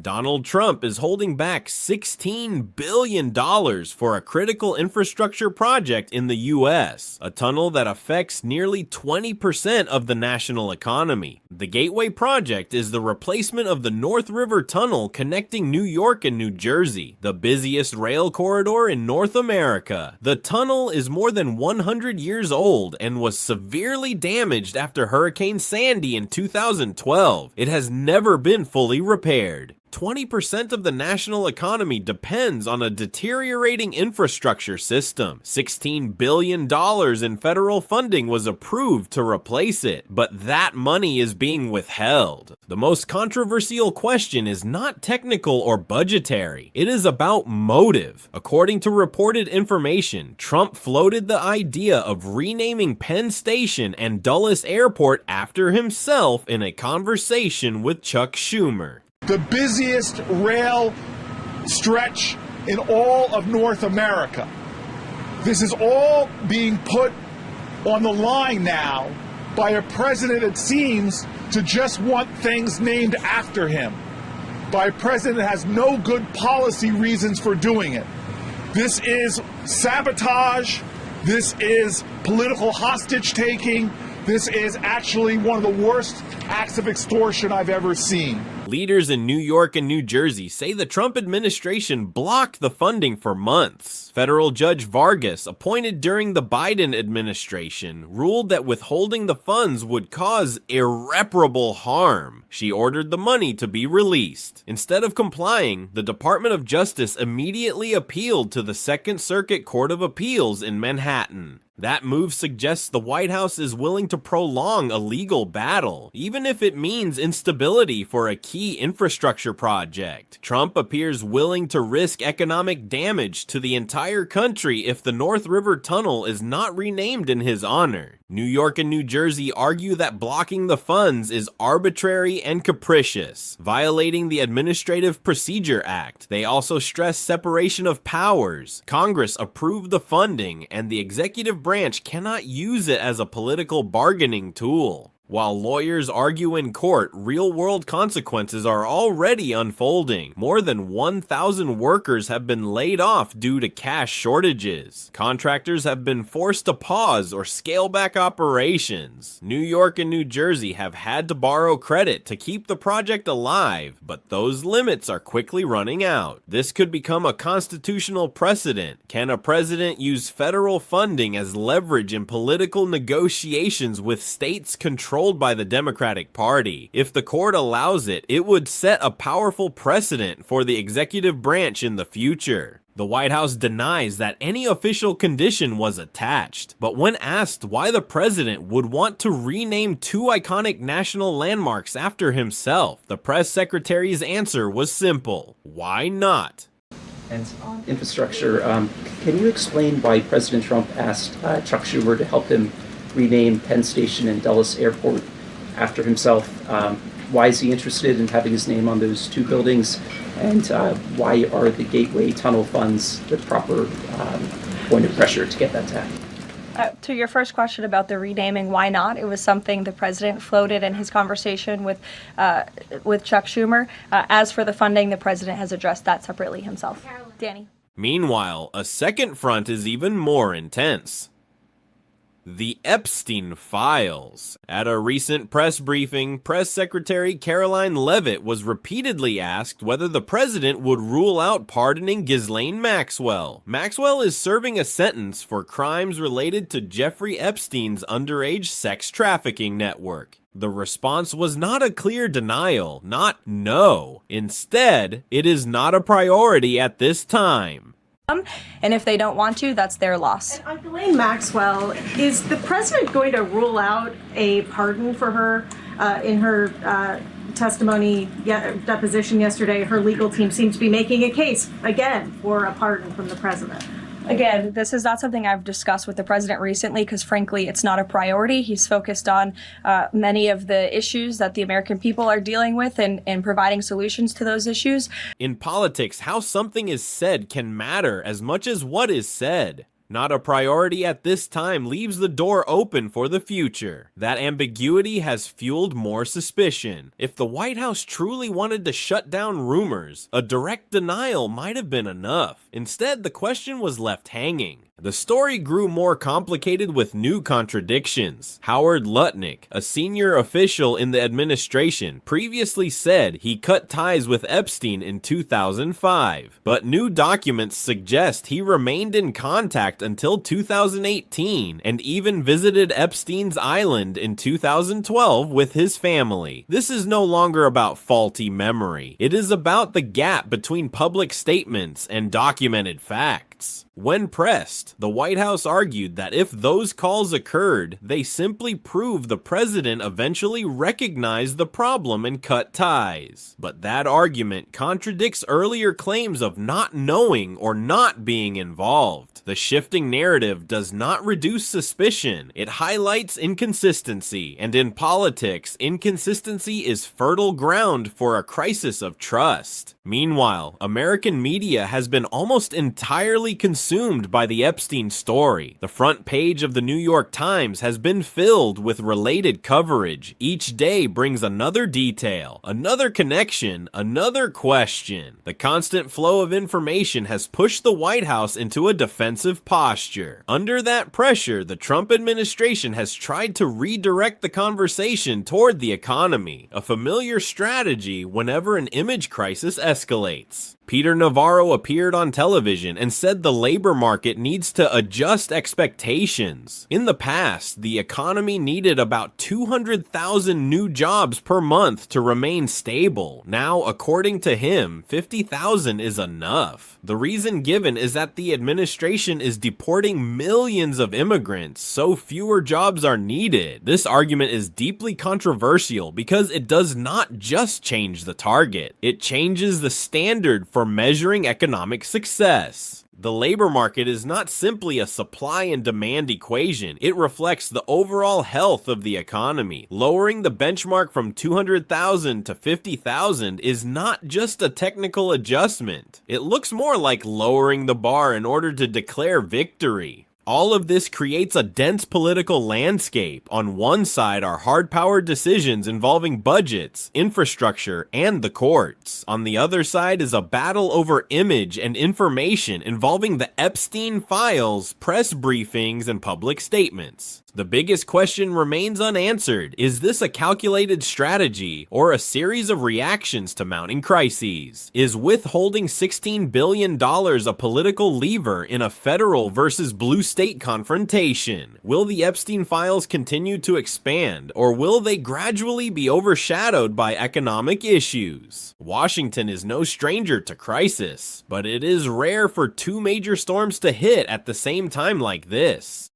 Donald Trump is holding back $16 billion for a critical infrastructure project in the U.S., a tunnel that affects nearly 20% of the national economy. The Gateway project is the replacement of the North River Tunnel connecting New York and New Jersey, the busiest rail corridor in North America. The tunnel is more than 100 years old and was severely damaged after Hurricane Sandy in 2012. It has never been fully repaired. 20% of the national economy depends on a deteriorating infrastructure system. $16 billion in federal funding was approved to replace it, but that money is being withheld. The most controversial question is not technical or budgetary. It is about motive. According to reported information, Trump floated the idea of renaming Penn Station and Dulles Airport after himself in a conversation with Chuck Schumer. The busiest rail stretch in all of North America. This is all being put on the line now by a president, it seems, to just want things named after him, by a president that has no good policy reasons for doing it. This is sabotage. This is political hostage-taking. This is actually one of the worst acts of extortion I've ever seen. Leaders in New York and New Jersey say the Trump administration blocked the funding for months. Federal Judge Vargas, appointed during the Biden administration, ruled that withholding the funds would cause irreparable harm. She ordered the money to be released. Instead of complying, the Department of Justice immediately appealed to the Second Circuit Court of Appeals in Manhattan. That move suggests the White House is willing to prolong a legal battle, even if it means instability for a key infrastructure project. Trump appears willing to risk economic damage to the entire country if the North River Tunnel is not renamed in his honor. New York and New Jersey argue that blocking the funds is arbitrary and capricious, violating the Administrative Procedure Act. They also stress separation of powers. Congress approved the funding, and the executive branch cannot use it as a political bargaining tool. While lawyers argue in court, real-world consequences are already unfolding. More than 1,000 workers have been laid off due to cash shortages. Contractors have been forced to pause or scale back operations. New York and New Jersey have had to borrow credit to keep the project alive, but those limits are quickly running out. This could become a constitutional precedent. Can a president use federal funding as leverage in political negotiations with states controlled by the Democratic Party? If the court allows it, it would set a powerful precedent for the executive branch in the future. The White House denies that any official condition was attached, but when asked why the president would want to rename two iconic national landmarks after himself, the press secretary's answer was simple: why not? And on infrastructure, can you explain why President Trump asked Chuck Schumer to help him rename Penn Station and Dulles Airport after himself? Why is he interested in having his name on those two buildings? And why are the Gateway Tunnel funds the proper point of pressure to get that to happen? To your first question about the renaming, why not? It was something the president floated in his conversation with Chuck Schumer. As for the funding, the president has addressed that separately himself. Danny. Meanwhile, a second front is even more intense. The Epstein files. At a recent press briefing, Press Secretary Caroline Leavitt was repeatedly asked whether the president would rule out pardoning Ghislaine Maxwell. Maxwell is serving a sentence for crimes related to Jeffrey Epstein's underage sex trafficking network. The response was not a clear denial, not no. Instead, it is not a priority at this time. And if they don't want to, that's their loss. And on Ghislaine Maxwell, is the president going to rule out a pardon for her? In her deposition yesterday, her legal team seemed to be making a case, again, for a pardon from the president. Again, this is not something I've discussed with the president recently because, frankly, it's not a priority. He's focused on many of the issues that the American people are dealing with and providing solutions to those issues. In politics, how something is said can matter as much as what is said. Not a priority at this time leaves the door open for the future. That ambiguity has fueled more suspicion. If the White House truly wanted to shut down rumors, a direct denial might have been enough. Instead, the question was left hanging. The story grew more complicated with new contradictions. Howard Lutnick, a senior official in the administration, previously said he cut ties with Epstein in 2005, but new documents suggest he remained in contact until 2018 and even visited Epstein's island in 2012 with his family. This is no longer about faulty memory. It is about the gap between public statements and documented facts. When pressed, the White House argued that if those calls occurred, they simply prove the president eventually recognized the problem and cut ties. But that argument contradicts earlier claims of not knowing or not being involved. The shifting narrative does not reduce suspicion, it highlights inconsistency, and in politics, inconsistency is fertile ground for a crisis of trust. Meanwhile, American media has been almost entirely consumed by the Epstein story. The front page of the New York Times has been filled with related coverage. Each day brings another detail, another connection, another question. The constant flow of information has pushed the White House into a defensive posture. Under that pressure, the Trump administration has tried to redirect the conversation toward the economy, a familiar strategy whenever an image crisis escalates. Peter Navarro appeared on television and said the labor market needs to adjust expectations. In the past, the economy needed about 200,000 new jobs per month to remain stable. Now, according to him, 50,000 is enough. The reason given is that the administration is deporting millions of immigrants, so fewer jobs are needed. This argument is deeply controversial because it does not just change the target, it changes the standard for measuring economic success. The labor market is not simply a supply and demand equation, it reflects the overall health of the economy. Lowering the benchmark from 200,000 to 50,000 is not just a technical adjustment. It looks more like lowering the bar in order to declare victory. All of this creates a dense political landscape. On one side are hard-powered decisions involving budgets, infrastructure, and the courts. On the other side is a battle over image and information involving the Epstein files, press briefings, and public statements. The biggest question remains unanswered. Is this a calculated strategy or a series of reactions to mounting crises? Is withholding $16 billion a political lever in a federal versus blue state confrontation? Will the Epstein files continue to expand, or will they gradually be overshadowed by economic issues? Washington is no stranger to crisis, but it is rare for two major storms to hit at the same time like this.